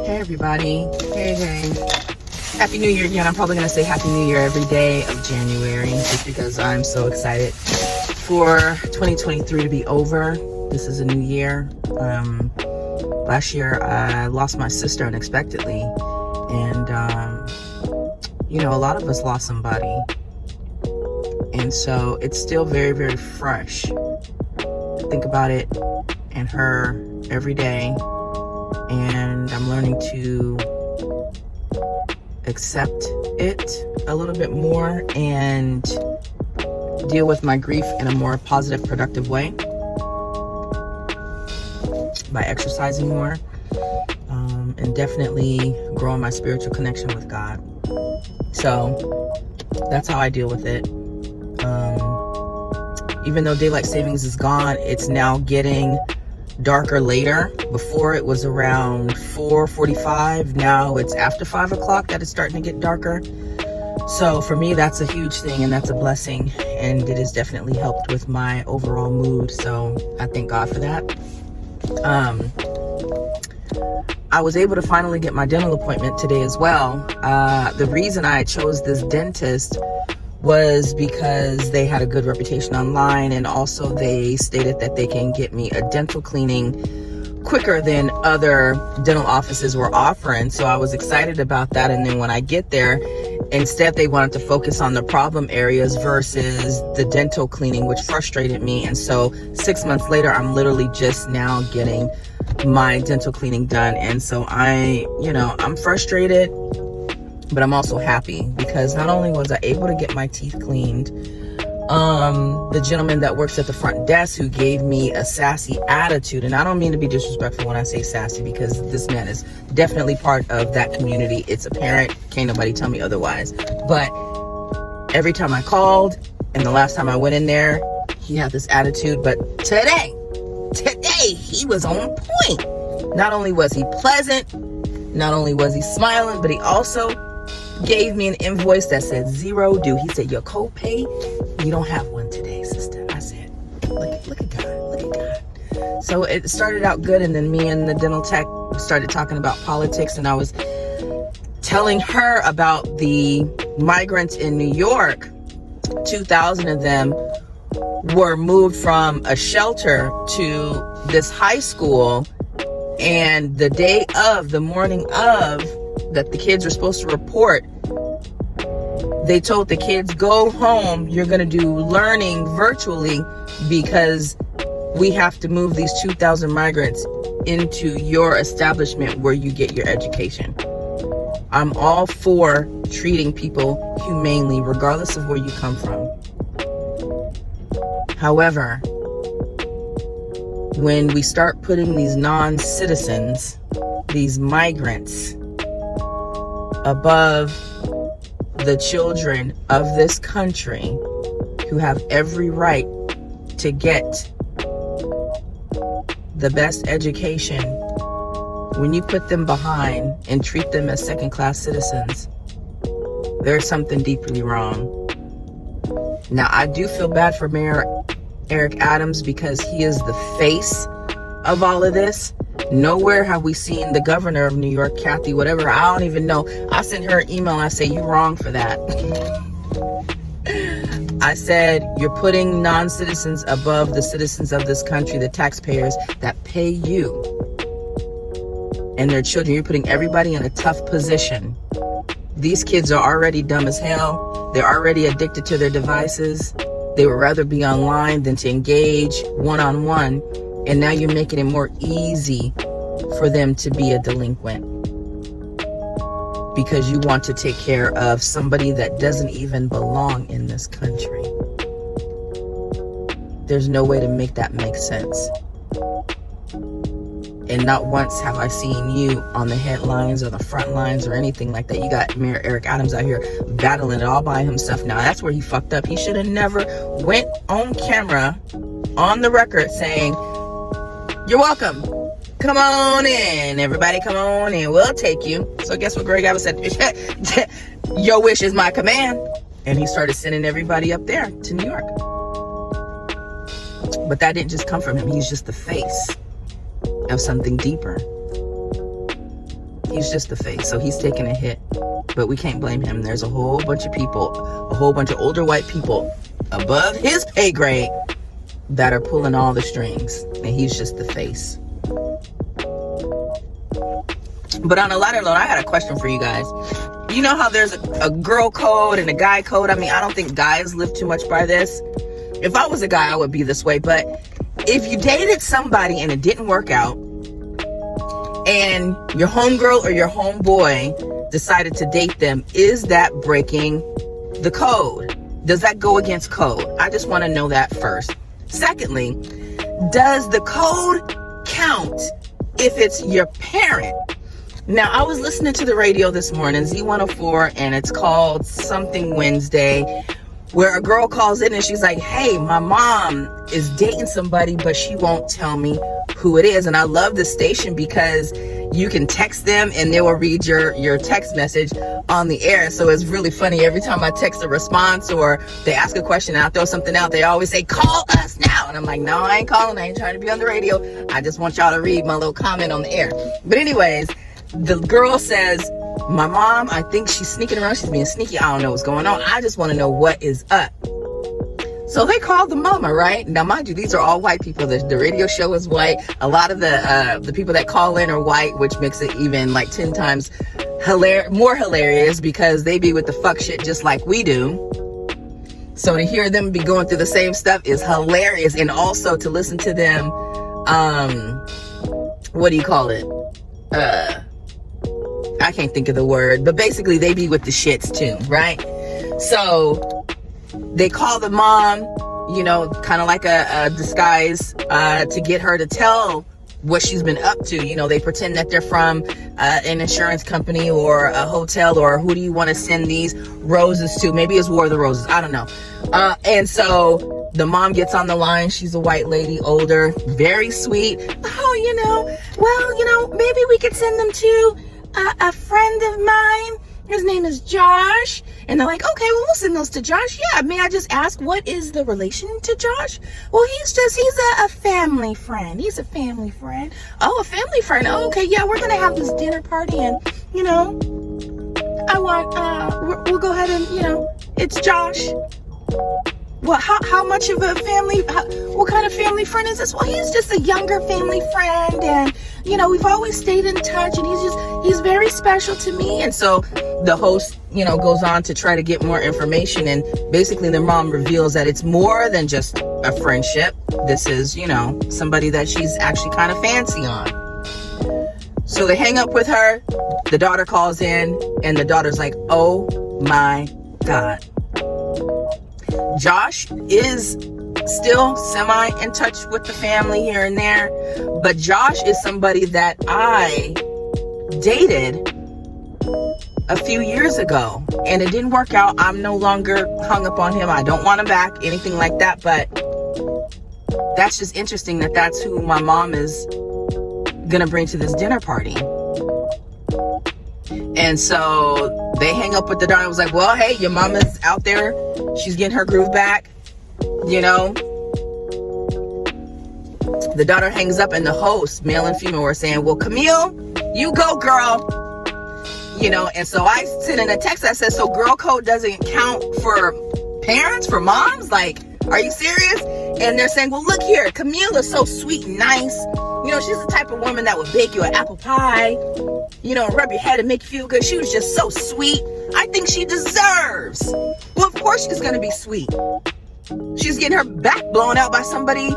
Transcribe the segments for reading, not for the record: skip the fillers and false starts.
Hey everybody. Hey. Happy New Year again. I'm probably going to say Happy New Year every day of January just because I'm so excited for 2023 to be over. This is a new year. Last year I lost my sister unexpectedly, and a lot of us lost somebody, and so it's still very, very fresh. Think about it and her every day, and I'm learning to accept it a little bit more and deal with my grief in a more positive, productive way by exercising more, and definitely growing my spiritual connection with God. So that's how I deal with it. Even though daylight savings is gone, it's now getting darker later. Before it was around 4:45. Now it's after 5 o'clock that it's starting to get darker. So for me, that's a huge thing, and that's a blessing, and it has definitely helped with my overall mood. So I thank God for that. I was able to finally get my dental appointment today as well. The reason I chose this dentist was because they had a good reputation online, and also they stated that they can get me a dental cleaning quicker than other dental offices were offering. So I was excited about that. And then when I get there, instead they wanted to focus on the problem areas versus the dental cleaning, which frustrated me. And so 6 months later, I'm literally just now getting my dental cleaning done. And so I'm frustrated, but I'm also happy because not only was I able to get my teeth cleaned, the gentleman that works at the front desk who gave me a sassy attitude, and I don't mean to be disrespectful when I say sassy because this man is definitely part of that community. It's apparent. Can't nobody tell me otherwise. But every time I called and the last time I went in there, he had this attitude. But today, he was on point. Not only was he pleasant, not only was he smiling, but he also gave me an invoice that said $0 due. He said, your copay, you don't have one today, sister. I said, look at God. So it started out good, and then me and the dental tech started talking about politics, and I was telling her about the migrants in New York. 2,000 of them were moved from a shelter to this high school, and the morning of that the kids were supposed to report, they told the kids, go home, you're going to do learning virtually because we have to move these 2,000 migrants into your establishment where you get your education. I'm all for treating people humanely, regardless of where you come from. However, when we start putting these non-citizens, these migrants, above the children of this country who have every right to get the best education, when you put them behind and treat them as second-class citizens, there's something deeply wrong. Now, I do feel bad for Mayor Eric Adams because he is the face of all of this. Nowhere have we seen the governor of New York, Kathy, whatever. I don't even know. I sent her an email. I say, you're wrong for that. I said, you're putting non-citizens above the citizens of this country, the taxpayers that pay you and their children. You're putting everybody in a tough position. These kids are already dumb as hell. They're already addicted to their devices. They would rather be online than to engage one-on-one. And now you're making it more easy for them to be a delinquent because you want to take care of somebody that doesn't even belong in this country. There's no way to make that make sense. And not once have I seen you on the headlines or the front lines or anything like that. You got Mayor Eric Adams out here battling it all by himself. Now, that's where he fucked up. He should have never went on camera, on the record, saying, you're welcome. Come on in. Everybody come on in. We'll take you. So guess what Greg Abbott said? Your wish is my command. And he started sending everybody up there to New York. But that didn't just come from him. He's just the face of something deeper. He's just the face, so he's taking a hit. But we can't blame him. There's a whole bunch of people, a whole bunch of older white people above his pay grade that are pulling all the strings, and he's just the face. But on a lighter note, I had a question for you guys. You know how there's a girl code and a guy code? I mean, I don't think guys live too much by this. If I was a guy, I would be this way. But if you dated somebody and it didn't work out, and your homegirl or your homeboy decided to date them, is that breaking the code? Does that go against code? I just want to know that first. Secondly, does the code count if it's your parent? Now, I was listening to the radio this morning, Z104, and it's called Something Wednesday, where a girl calls in and she's like, hey, my mom is dating somebody, but she won't tell me who it is. And I love this station because you can text them and they will read your text message on the air. So it's really funny. Every time I text a response or they ask a question and I throw something out, they always say, call us now. And I'm like, no, I ain't calling. I ain't trying to be on the radio. I just want y'all to read my little comment on the air. But anyways, the girl says, my mom, I think she's sneaking around. She's being sneaky. I don't know what's going on. I just want to know what is up. So they called the mama, right? Now, mind you, these are all white people. The radio show is white. A lot of the people that call in are white, which makes it even like 10 times more hilarious because they be with the fuck shit just like we do. So to hear them be going through the same stuff is hilarious. And also to listen to them, what do you call it? I can't think of the word, but basically they be with the shits too, right? So they call the mom, you know, kind of like a disguise to get her to tell what she's been up to. You know, they pretend that they're from an insurance company or a hotel, or who do you want to send these roses to? Maybe it's War of the Roses. I don't know. And so the mom gets on the line. She's a white lady, older, very sweet. Oh, well, maybe we could send them to a friend of mine. His name is Josh. And they're like, okay, well, we'll send those to Josh. Yeah, may I just ask, what is the relation to Josh? Well, he's a family friend. He's a family friend. Oh, a family friend. Oh, okay, yeah, we're going to have this dinner party. And, we'll go ahead and, it's Josh. Well, how much of a family, what kind of family friend is this? Well, he's just a younger family friend, and, we've always stayed in touch, and he's very special to me. And so the host, goes on to try to get more information, and basically the mom reveals that it's more than just a friendship. This is, somebody that she's actually kind of fancy on. So they hang up with her, the daughter calls in, and the daughter's like, oh my God. Josh is still semi in touch with the family here and there, but Josh is somebody that I dated a few years ago, and it didn't work out. I'm no longer hung up on him. I don't want him back, anything like that, but that's just interesting that that's who my mom is gonna bring to this dinner party. And so they hang up with the daughter and was like, well, hey, your mama's out there. She's getting her groove back, The daughter hangs up, and the host, male and female, were saying, well, Camille, you go, girl. And so I sent in a text that says, so girl code doesn't count for parents, for moms? Like, are you serious? And they're saying, well, look here, Camille is so sweet and nice. She's the type of woman that would bake you an apple pie, rub your head and make you feel good. She was just so sweet. I think she deserves. Well, of course she's going to be sweet. She's getting her back blown out by somebody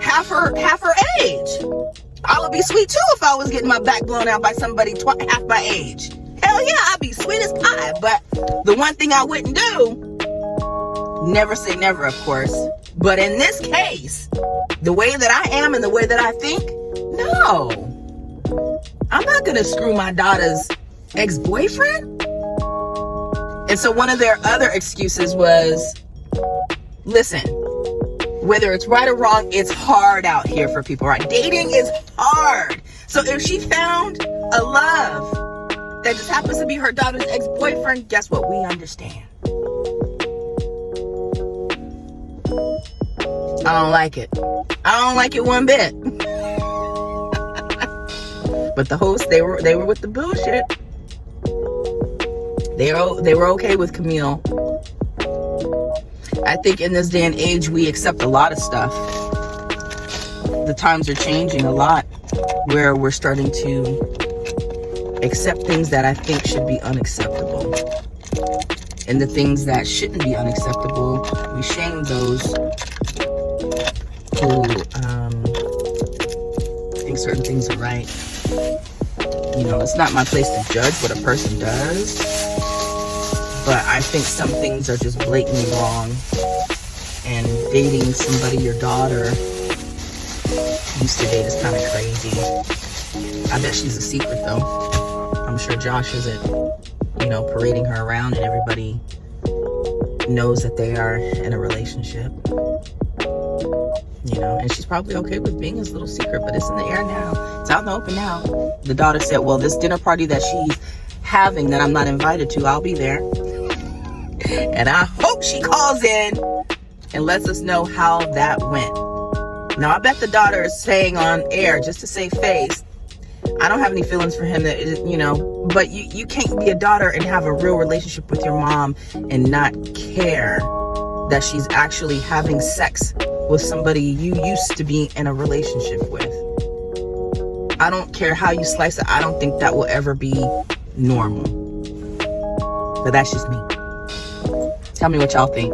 half her age. I would be sweet too if I was getting my back blown out by somebody half my age. Hell yeah, I'd be sweet as pie. But the one thing I wouldn't do, never say never, of course. But in this case, the way that I am and the way that I think, no. I'm not going to screw my daughter's ex-boyfriend. And so one of their other excuses was, listen, whether it's right or wrong, it's hard out here for people, right? Dating is hard. So if she found a love that just happens to be her daughter's ex-boyfriend, guess what? We understand. I don't like it. I don't like it one bit. But the hosts, they were with the bullshit. They were okay with Camille. I think in this day and age, we accept a lot of stuff. The times are changing a lot, where we're starting to accept things that I think should be unacceptable. And the things that shouldn't be unacceptable, we shame those who think certain things are right. You know, it's not my place to judge what a person does, but I think some things are just blatantly wrong. And dating somebody your daughter used to date is kind of crazy. I bet she's a secret though. I'm sure Josh isn't, you know, parading her around and everybody knows that they are in a relationship. You know, and she's probably okay with being his little secret, but it's in the air now. It's out in the open now. The daughter said, well, this dinner party that she's having that I'm not invited to, I'll be there. And I hope she calls in and lets us know how that went. Now, I bet the daughter is saying on air, just to save face, I don't have any feelings for him, that, you know, but you can't be a daughter and have a real relationship with your mom and not care that she's actually having sex with somebody you used to be in a relationship with. I don't care how you slice it. I don't think that will ever be normal. But that's just me. Tell me what y'all think.